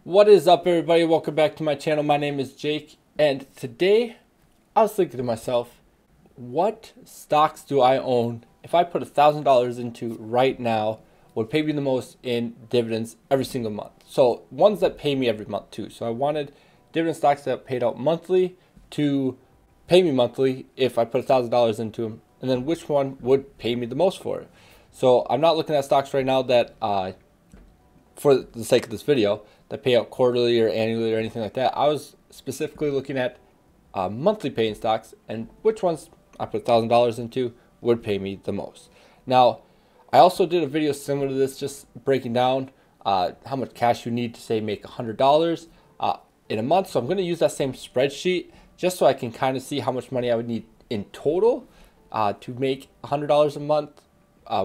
What is up, everybody? Welcome back to my channel. My name is Jake, and today I was thinking to myself, what stocks do I own if I put $1,000 into right now would pay me the most in dividends every single month? So ones that pay me every month too. So I wanted dividend stocks that paid out monthly to pay me monthly if I put $1,000 into them, and then which one would pay me the most for it. So I'm not looking at stocks right now that for the sake of this video, that pay out quarterly or annually or anything like that. I was specifically looking at monthly paying stocks and which ones I put $1,000 into would pay me the most. Now, I also did a video similar to this, just breaking down how much cash you need to, say, make $100 in a month. So I'm going to use that same spreadsheet just so I can kind of see how much money I would need in total to make $100 a month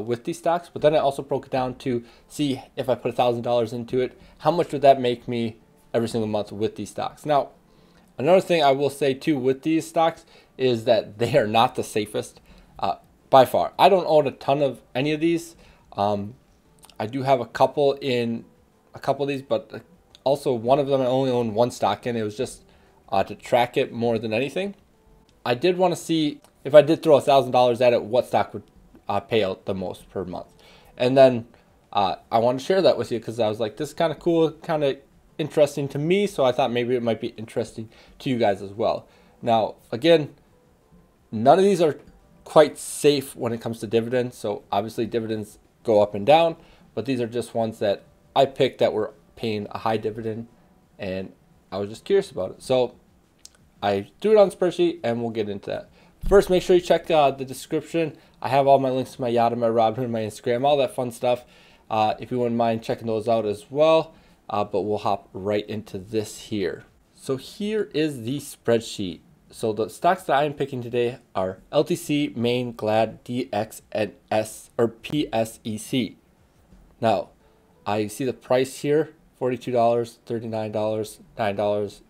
with these stocks. But then I also broke it down to see if I put $1,000 into it, how much would that make me every single month with these stocks. Now, another thing I will say too with these stocks is that they are not the safest by far. I don't own a ton of any of these. I do have a couple of these, but also one of them I only own one stock in. It was just to track it more than anything. I did want to see if I did throw $1,000 at it, what stock would pay out the most per month. And then I want to share that with you because I was like, this is kind of cool, kind of interesting to me. So I thought maybe it might be interesting to you guys as well. Now, again, none of these are quite safe when it comes to dividends. So obviously dividends go up and down, but these are just ones that I picked that were paying a high dividend, and I was just curious about it. So I threw it on the spreadsheet, and we'll get into that. First, make sure you check the description. I have all my links to my Yada, my Robinhood, my Instagram, all that fun stuff. If you wouldn't mind checking those out as well. But we'll hop right into this here. So here is the spreadsheet. So the stocks that I am picking today are LTC, Main, Glad, DX, and PSEC. Now, I see the price here, $42, $39, $9,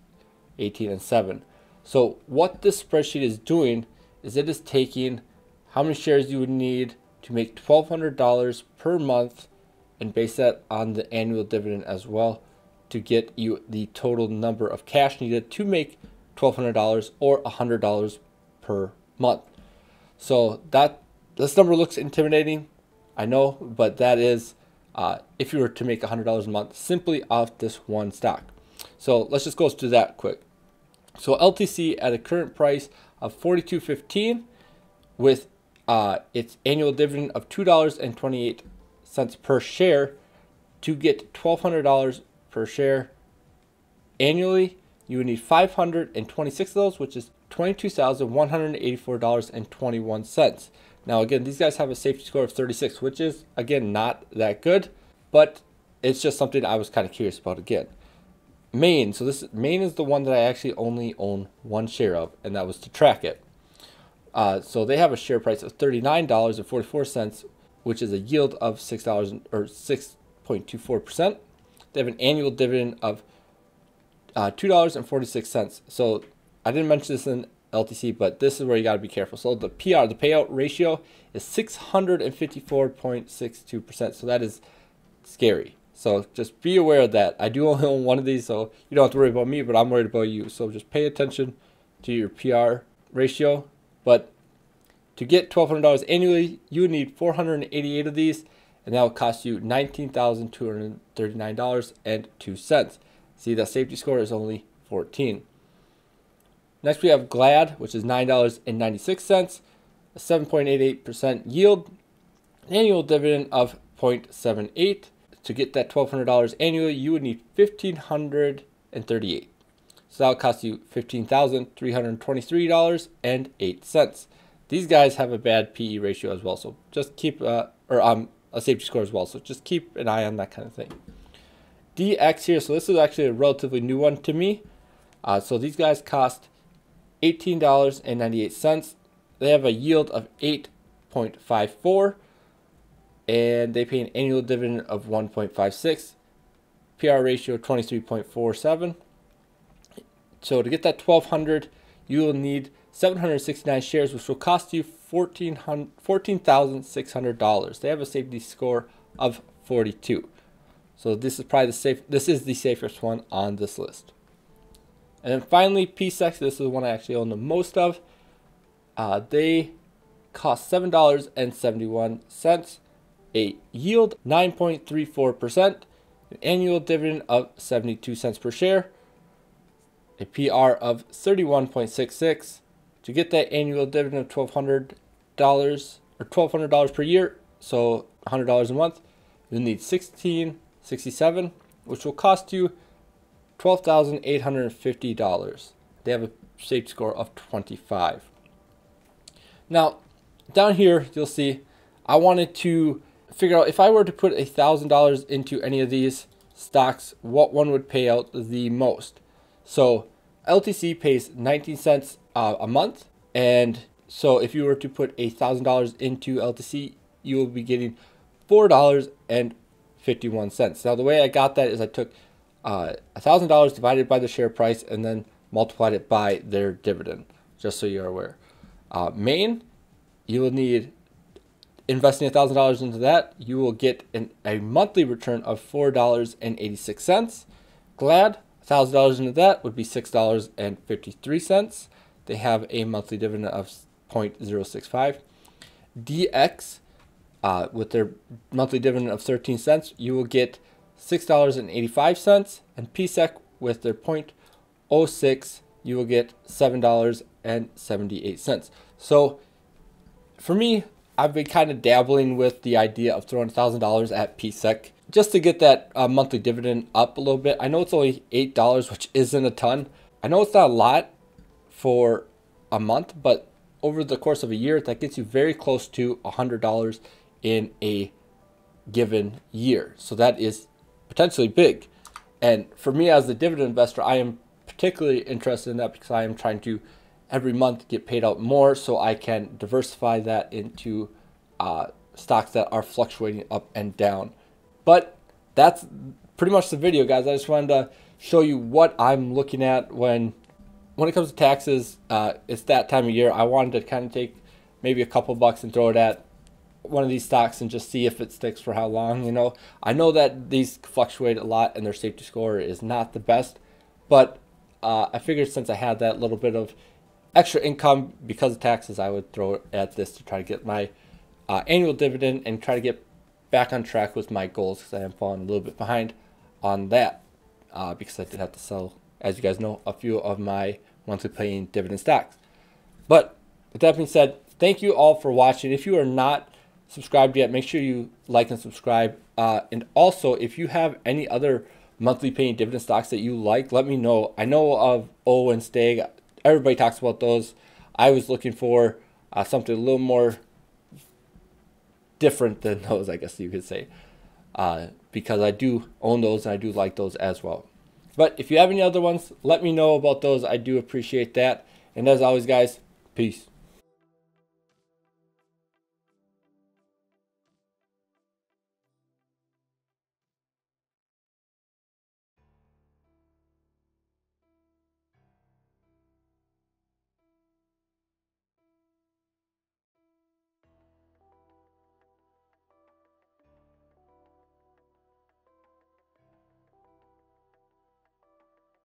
$18, and $7. So what this spreadsheet is doing is it is taking how many shares you would need to make $1,200 per month and base that on the annual dividend as well to get you the total number of cash needed to make $1,200 or $100 per month. So this number looks intimidating, I know, but that is if you were to make $100 a month simply off this one stock. So let's just go through that quick. So LTC at a current price of $42.15 with its annual dividend of $2.28 per share, to get $1,200 per share annually, you would need 526 of those, which is $22,184.21. Now again, these guys have a safety score of 36, which is again not that good, but it's just something I was kind of curious about again. Main, so Main is the one that I actually only own one share of, and that was to track it. So they have a share price of $39.44, which is a yield of $6 or 6.24%. They have an annual dividend of $2.46. So I didn't mention this in LTC, but this is where you got to be careful. So the PR, the payout ratio, is 654.62%. So that is scary. So just be aware of that. I do only own one of these, so you don't have to worry about me, but I'm worried about you. So just pay attention to your PR ratio. But to get $1,200 annually, you would need 488 of these, and that will cost you $19,239.02. See, the safety score is only 14. Next, we have Glad, which is $9.96, a 7.88% yield, an annual dividend of 0.78. To get that $1,200 annually, you would need 1,538. So that would cost you $15,323.08. These guys have a bad PE ratio as well, so just keep a safety score as well. So just keep an eye on that kind of thing. DX here, so this is actually a relatively new one to me. So these guys cost $18.98. They have a yield of 8.54. And they pay an annual dividend of 1.56, PR ratio 23.47. So to get that 1,200, you will need 769 shares, which will cost you $14,600. They have a safety score of 42. So this is probably the safest one on this list. And then finally, PSEC. This is the one I actually own the most of. They cost $7.71, a yield 9.34%, an annual dividend of 72 cents per share, a PR of 31.66. To get that annual dividend of $1,200 or $1,200 per year, so $100 a month, you'll need $16.67, which will cost you $12,850. They have a safety score of 25. Now, down here, you'll see I wanted to figure out if I were to put $1,000 into any of these stocks, what one would pay out the most. So LTC pays 19 cents a month. And so if you were to put $1,000 into LTC, you will be getting $4.51. Now, the way I got that is I took $1,000 divided by the share price and then multiplied it by their dividend, just so you're aware. Maine, you will need, investing $1,000 into that, you will get a monthly return of $4.86. Glad, $1,000 into that would be $6.53. They have a monthly dividend of 0.065. DX, with their monthly dividend of 13 cents, you will get $6.85. And PSEC, with their 0.06, you will get $7.78. So for me, I've been kind of dabbling with the idea of throwing $1,000 at PSEC just to get that monthly dividend up a little bit. I know it's only $8, which isn't a ton. I know it's not a lot for a month, but over the course of a year, that gets you very close to $100 in a given year. So that is potentially big. And for me as a dividend investor, I am particularly interested in that because I am trying to every month get paid out more so I can diversify that into stocks that are fluctuating up and down. But that's pretty much the video, guys. I just wanted to show you what I'm looking at when it comes to taxes. It's that time of year. I wanted to kind of take maybe a couple bucks and throw it at one of these stocks and just see if it sticks for how long. You know, I know that these fluctuate a lot and their safety score is not the best, but I figured since I had that little bit of extra income because of taxes, I would throw it at this to try to get my annual dividend and try to get back on track with my goals, because I am falling a little bit behind on that because I did have to sell, as you guys know, a few of my monthly paying dividend stocks. But with that being said, thank you all for watching. If you are not subscribed yet, make sure you like and subscribe. And also, if you have any other monthly paying dividend stocks that you like, let me know. I know of O and Stag. Everybody talks about those. I was looking for something a little more different than those, I guess you could say, because I do own those and I do like those as well. But if you have any other ones, let me know about those. I do appreciate that. And as always, guys, peace.